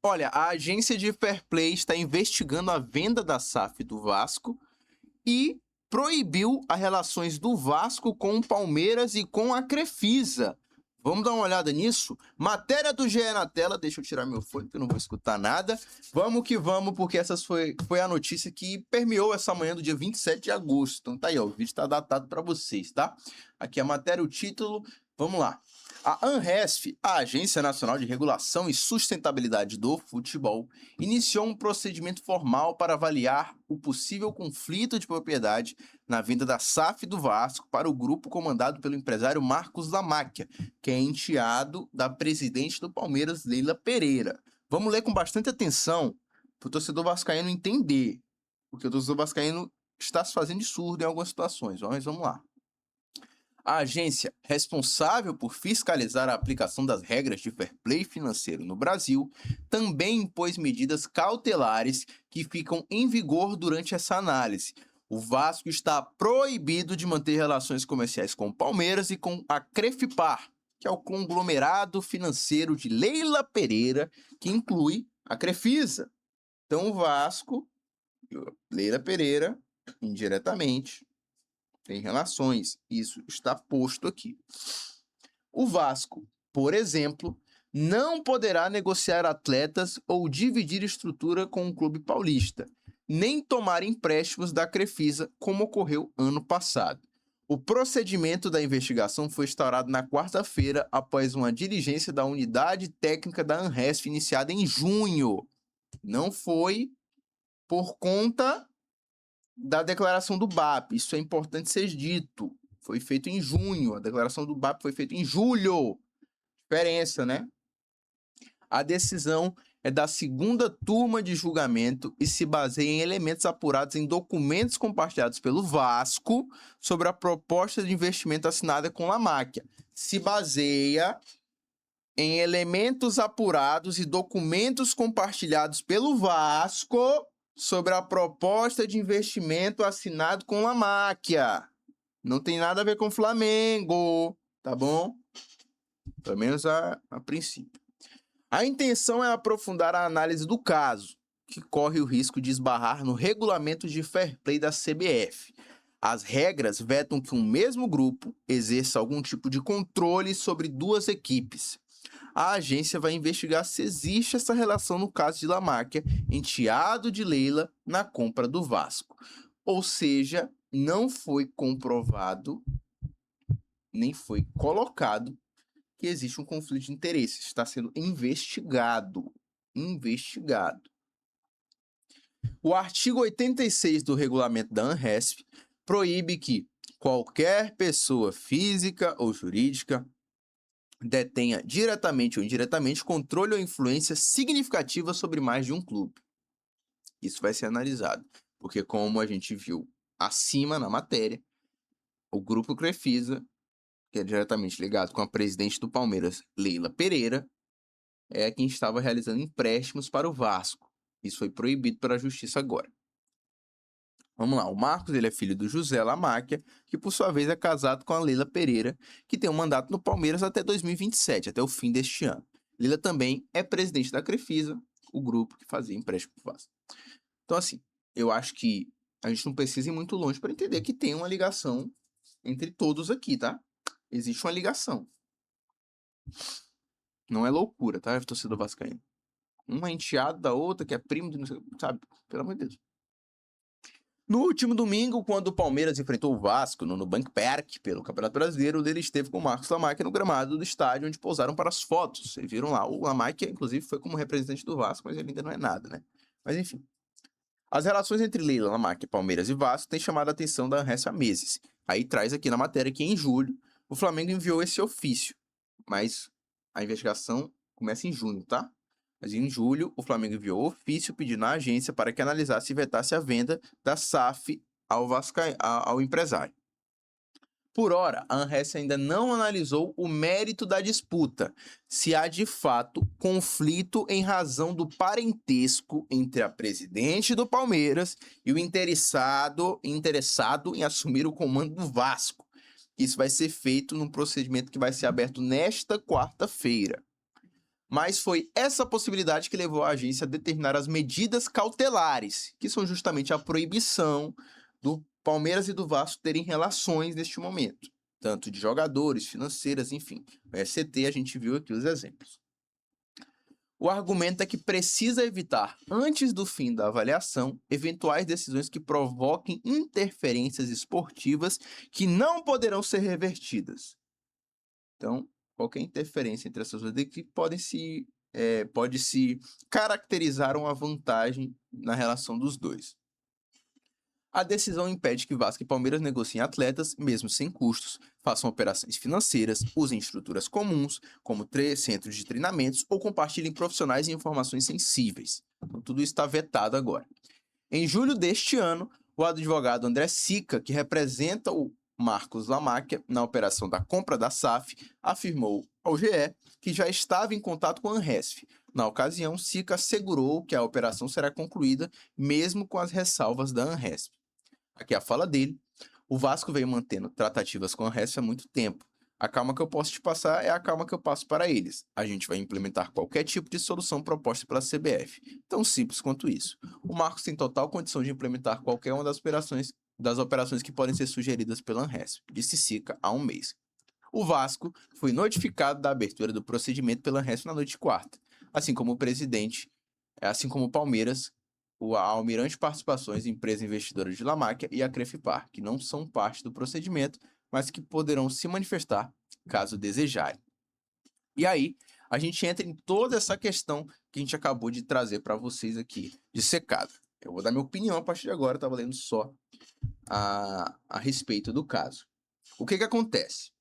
Olha, a agência de Fair Play está investigando a venda da SAF do Vasco e proibiu as relações do Vasco com o Palmeiras e com a Crefisa. Vamos dar uma olhada nisso? Matéria do GE na tela, deixa eu tirar meu fone que eu não vou escutar nada. Vamos que vamos, porque essa foi a notícia que permeou essa manhã do dia 27 de agosto. Então tá aí, ó, o vídeo está datado para vocês, tá? Aqui a matéria, o título, vamos lá. A ANRESF, a Agência Nacional de Regulação e Sustentabilidade do Futebol, iniciou um procedimento formal para avaliar o possível conflito de propriedade na venda da SAF do Vasco para o grupo comandado pelo empresário Marcos Lamáquia, que é enteado da presidente do Palmeiras, Leila Pereira. Vamos ler com bastante atenção para o torcedor vascaíno entender, porque o torcedor vascaíno está se fazendo de surdo em algumas situações. Mas vamos lá. A agência responsável por fiscalizar a aplicação das regras de fair play financeiro no Brasil também impôs medidas cautelares que ficam em vigor durante essa análise. O Vasco está proibido de manter relações comerciais com o Palmeiras e com a Crefipar, que é o conglomerado financeiro de Leila Pereira, que inclui a Crefisa. Então o Vasco, Leila Pereira, indiretamente, tem relações. Isso está posto aqui. O Vasco, por exemplo, não poderá negociar atletas ou dividir estrutura com o clube paulista, nem tomar empréstimos da Crefisa, como ocorreu ano passado. O procedimento da investigação foi instaurado na quarta-feira após uma diligência da unidade técnica da ANRESF iniciada em junho. Não foi por conta da declaração do BAP. Isso é importante ser dito. Foi feito em junho. A declaração do BAP foi feita em julho. Diferença, né? A decisão é da segunda turma de julgamento e se baseia em elementos apurados em documentos compartilhados pelo Vasco sobre a proposta de investimento assinada com Lamáquia. Se baseia em elementos apurados e documentos compartilhados pelo Vasco sobre a proposta de investimento assinado com Lamáquia. Não tem nada a ver com o Flamengo, tá bom? Pelo menos a princípio. A intenção é aprofundar a análise do caso, que corre o risco de esbarrar no regulamento de fair play da CBF. As regras vetam que um mesmo grupo exerça algum tipo de controle sobre duas equipes. A agência vai investigar se existe essa relação no caso de Lamáquia, enteado de Leila, na compra do Vasco. Ou seja, não foi comprovado, nem foi colocado que existe um conflito de interesses. Está sendo investigado. O artigo 86 do regulamento da ANRESF proíbe que qualquer pessoa física ou jurídica detenha diretamente ou indiretamente controle ou influência significativa sobre mais de um clube. Isso vai ser analisado, porque como a gente viu acima na matéria, o grupo Crefisa, que é diretamente ligado com a presidente do Palmeiras, Leila Pereira, é quem estava realizando empréstimos para o Vasco. Isso foi proibido pela justiça agora. Vamos lá, o Marcos ele é filho do José Lamáquia, que por sua vez é casado com a Leila Pereira, que tem um mandato no Palmeiras até 2027, até o fim deste ano. Leila também é presidente da Crefisa, o grupo que fazia empréstimo para o Vasco. Então assim, eu acho que a gente não precisa ir muito longe para entender que tem uma ligação entre todos aqui, tá? Existe uma ligação. Não é loucura, tá, torcedor vascaíno? Uma é enteado da outra, que é primo de não sei, sabe? Pelo amor de Deus. No último domingo, quando o Palmeiras enfrentou o Vasco no Nubank Park pelo Campeonato Brasileiro, ele esteve com o Marcos Lamáquia no gramado do estádio, onde pousaram para as fotos. Vocês viram lá, o Lamáquia, inclusive, foi como representante do Vasco, mas ele ainda não é nada, né? Mas enfim. As relações entre Leila, Lamáquia, Palmeiras e Vasco têm chamado a atenção da ANRESF há meses. Aí traz aqui na matéria que em julho o Flamengo enviou esse ofício, mas a investigação começa em junho, tá? Mas em julho, o Flamengo enviou ofício pedindo à agência para que analisasse e vetasse a venda da SAF ao empresário. Por ora, a ANRESF ainda não analisou o mérito da disputa, se há de fato conflito em razão do parentesco entre a presidente do Palmeiras e o interessado em assumir o comando do Vasco. Isso vai ser feito num procedimento que vai ser aberto nesta quarta-feira. Mas foi essa possibilidade que levou a agência a determinar as medidas cautelares, que são justamente a proibição do Palmeiras e do Vasco terem relações neste momento, tanto de jogadores, financeiras, enfim. O SCT, a gente viu aqui os exemplos. O argumento é que precisa evitar, antes do fim da avaliação, eventuais decisões que provoquem interferências esportivas que não poderão ser revertidas. Então, qualquer interferência entre essas duas equipes pode se caracterizar uma vantagem na relação dos dois. A decisão impede que Vasco e Palmeiras negociem atletas, mesmo sem custos, façam operações financeiras, usem estruturas comuns, como centros de treinamentos, ou compartilhem profissionais e informações sensíveis. Então, tudo isso está vetado agora. Em julho deste ano, o advogado André Sica, que representa o Marcos Lamáquia na operação da compra da SAF, afirmou ao GE que já estava em contato com a Anresf. Na ocasião, Sica assegurou que a operação será concluída mesmo com as ressalvas da Anresf. Aqui a fala dele. O Vasco veio mantendo tratativas com a Anresf há muito tempo. A calma que eu posso te passar é a calma que eu passo para eles. A gente vai implementar qualquer tipo de solução proposta pela CBF. Tão simples quanto isso. O Marcos tem total condição de implementar qualquer uma das operações que podem ser sugeridas pela Anresf, disse Sica há um mês. O Vasco foi notificado da abertura do procedimento pela Anresf na noite de quarta, assim como o Palmeiras, a Almirante Participações, empresa investidora de Lamáquia, e a Crefipar, que não são parte do procedimento, mas que poderão se manifestar caso desejarem. E aí, a gente entra em toda essa questão que a gente acabou de trazer para vocês aqui, de secada. Eu vou dar minha opinião a partir de agora, estava lendo só a respeito do caso. O que acontece?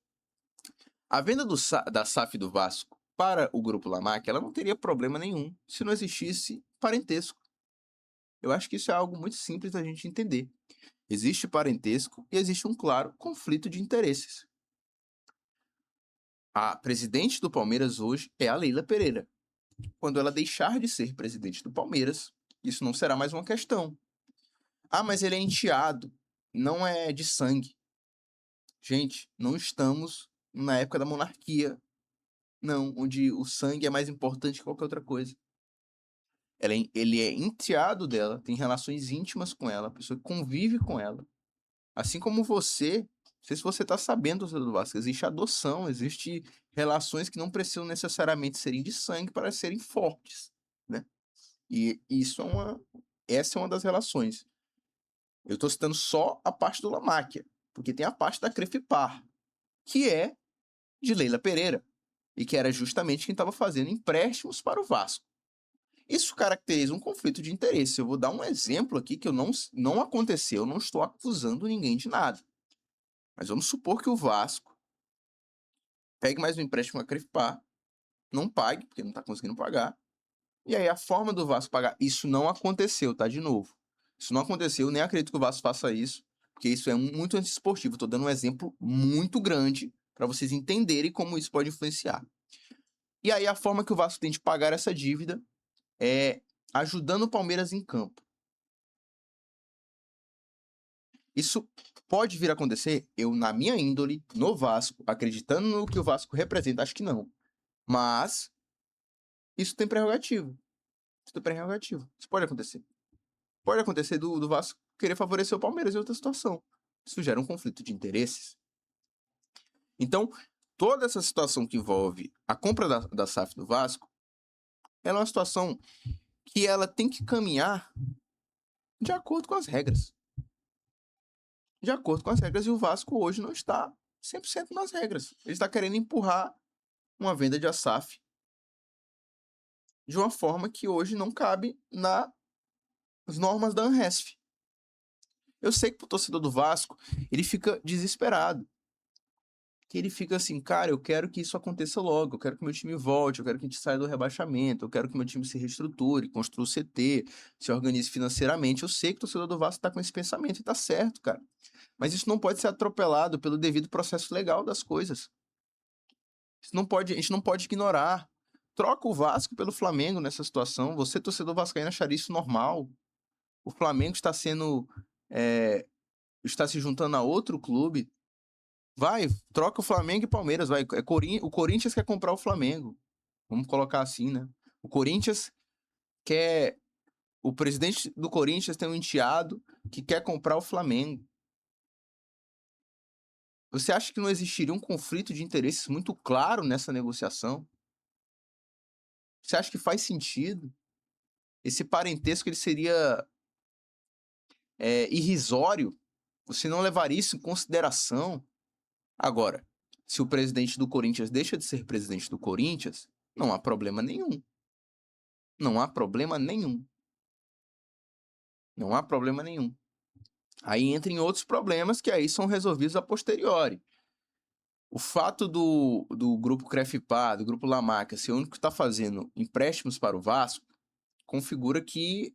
A venda da SAF do Vasco para o Grupo Lamáquia, ela não teria problema nenhum se não existisse parentesco. Eu acho que isso é algo muito simples da gente entender. Existe parentesco e existe um claro conflito de interesses. A presidente do Palmeiras hoje é a Leila Pereira. Quando ela deixar de ser presidente do Palmeiras, isso não será mais uma questão. Ah, mas ele é enteado, não é de sangue. Gente, não estamos na época da monarquia, não, onde o sangue é mais importante que qualquer outra coisa. Ele é enteado dela, tem relações íntimas com ela, a pessoa convive com ela. Assim como você, não sei se você está sabendo, do Vasco, existe adoção, existe relações que não precisam necessariamente serem de sangue para serem fortes, né? E essa é uma das relações. Eu estou citando só a parte do Lamáquia, porque tem a parte da Crefipar, que é de Leila Pereira, e que era justamente quem estava fazendo empréstimos para o Vasco. Isso caracteriza um conflito de interesse. Eu vou dar um exemplo aqui que não aconteceu, eu não estou acusando ninguém de nada. Mas vamos supor que o Vasco pegue mais um empréstimo a Crefipar, não pague, porque não está conseguindo pagar, e aí a forma do Vasco pagar, isso não aconteceu, tá? De novo. Isso não aconteceu, nem acredito que o Vasco faça isso, porque isso é muito antiesportivo. Estou dando um exemplo muito grande para vocês entenderem como isso pode influenciar. E aí a forma que o Vasco tem de pagar essa dívida é ajudando o Palmeiras em campo. Isso pode vir a acontecer? Eu, na minha índole, no Vasco, acreditando no que o Vasco representa, acho que não. Mas isso tem prerrogativa. Isso pode acontecer. Pode acontecer do Vasco querer favorecer o Palmeiras em outra situação. Isso gera um conflito de interesses. Então, toda essa situação que envolve a compra da SAF do Vasco, ela é uma situação que ela tem que caminhar de acordo com as regras. De acordo com as regras, e o Vasco hoje não está 100% nas regras. Ele está querendo empurrar uma venda de SAF de uma forma que hoje não cabe nas normas da Anresf. Eu sei que o torcedor do Vasco, ele fica desesperado. Que ele fica assim, cara, eu quero que isso aconteça logo, eu quero que meu time volte, eu quero que a gente saia do rebaixamento, eu quero que meu time se reestruture, construa o CT, se organize financeiramente. Eu sei que o torcedor do Vasco tá com esse pensamento e tá certo, cara. Mas isso não pode ser atropelado pelo devido processo legal das coisas. A gente não pode ignorar. Troca o Vasco pelo Flamengo nessa situação. Você, torcedor vascaíno, acharia isso normal? O Flamengo está se juntando a outro clube. Vai, troca o Flamengo e Palmeiras, vai. O Corinthians quer comprar o Flamengo. Vamos colocar assim, né? O Corinthians quer... O presidente do Corinthians tem um enteado que quer comprar o Flamengo. Você acha que não existiria um conflito de interesses muito claro nessa negociação? Você acha que faz sentido? Esse parentesco ele seria irrisório? Você não levaria isso em consideração? Agora, se o presidente do Corinthians deixa de ser presidente do Corinthians, não há problema nenhum. Não há problema nenhum. Não há problema nenhum. Aí entra em outros problemas que aí são resolvidos a posteriori. O fato do grupo Crefipar, do grupo La Máquia, ser o único que está fazendo empréstimos para o Vasco, configura que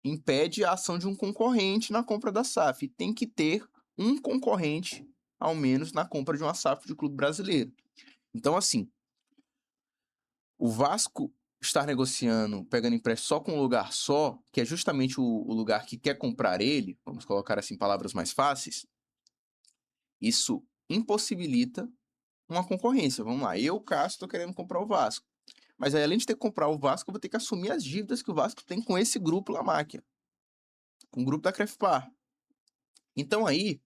impede a ação de um concorrente na compra da SAF. E tem que ter um concorrente, ao menos, na compra de uma SAF de clube brasileiro. Então, assim, o Vasco estar negociando, pegando empréstimo só com um lugar só, que é justamente o lugar que quer comprar ele, vamos colocar assim palavras mais fáceis, isso impossibilita uma concorrência. Vamos lá, eu, Cássio, estou querendo comprar o Vasco. Mas aí, além de ter que comprar o Vasco, eu vou ter que assumir as dívidas que o Vasco tem com esse grupo La Máquia, com o grupo da Crefipar. Então aí,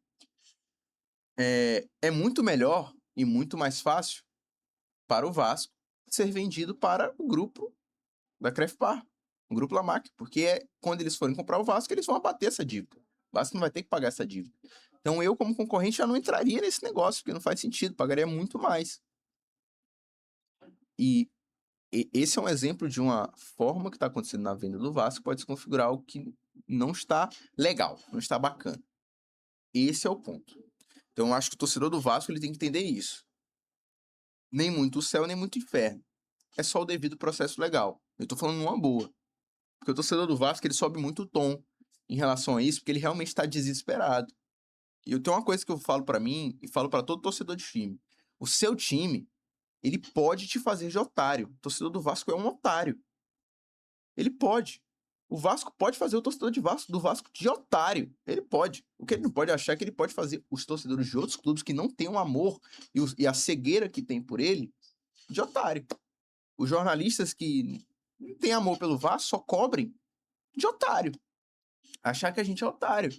é muito melhor e muito mais fácil para o Vasco ser vendido para o grupo da Crefipar, o grupo La Máquia, porque quando eles forem comprar o Vasco, eles vão abater essa dívida. O Vasco não vai ter que pagar essa dívida. Então eu, como concorrente, já não entraria nesse negócio, porque não faz sentido, pagaria muito mais. E esse é um exemplo de uma forma que está acontecendo na venda do Vasco, pode se configurar algo que não está legal, não está bacana. Esse é o ponto. Então eu acho que o torcedor do Vasco ele tem que entender isso. Nem muito o céu, nem muito o inferno. É só o devido processo legal. Eu tô falando numa boa. Porque o torcedor do Vasco ele sobe muito o tom em relação a isso, porque ele realmente está desesperado. E eu tenho uma coisa que eu falo para mim e falo para todo torcedor de time. O seu time, ele pode te fazer de otário. O torcedor do Vasco é um otário. Ele pode. O Vasco pode fazer o torcedor do Vasco de otário. Ele pode. O que ele não pode achar é que ele pode fazer os torcedores de outros clubes que não têm o amor e a cegueira que tem por ele de otário. Os jornalistas que não têm amor pelo Vasco só cobrem de otário. Achar que a gente é otário.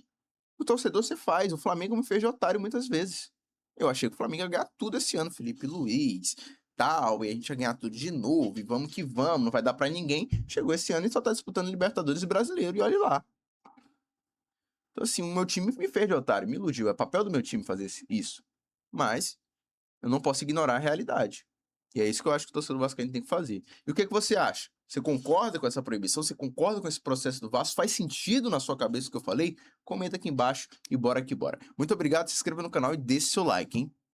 O torcedor você faz. O Flamengo me fez de otário muitas vezes. Eu achei que o Flamengo ia ganhar tudo esse ano. Felipe Luiz, tal, e a gente ia ganhar tudo de novo, e vamos que vamos, não vai dar pra ninguém. Chegou esse ano e só tá disputando Libertadores e Brasileiro, e olha lá. Então assim, o meu time me fez de otário, me iludiu. É papel do meu time fazer isso. Mas eu não posso ignorar a realidade. E é isso que eu acho que o torcedor vascaíno tem que fazer. E o que você acha? Você concorda com essa proibição? Você concorda com esse processo do Vasco? Faz sentido na sua cabeça o que eu falei? Comenta aqui embaixo e bora que bora. Muito obrigado, se inscreva no canal e deixe seu like, hein?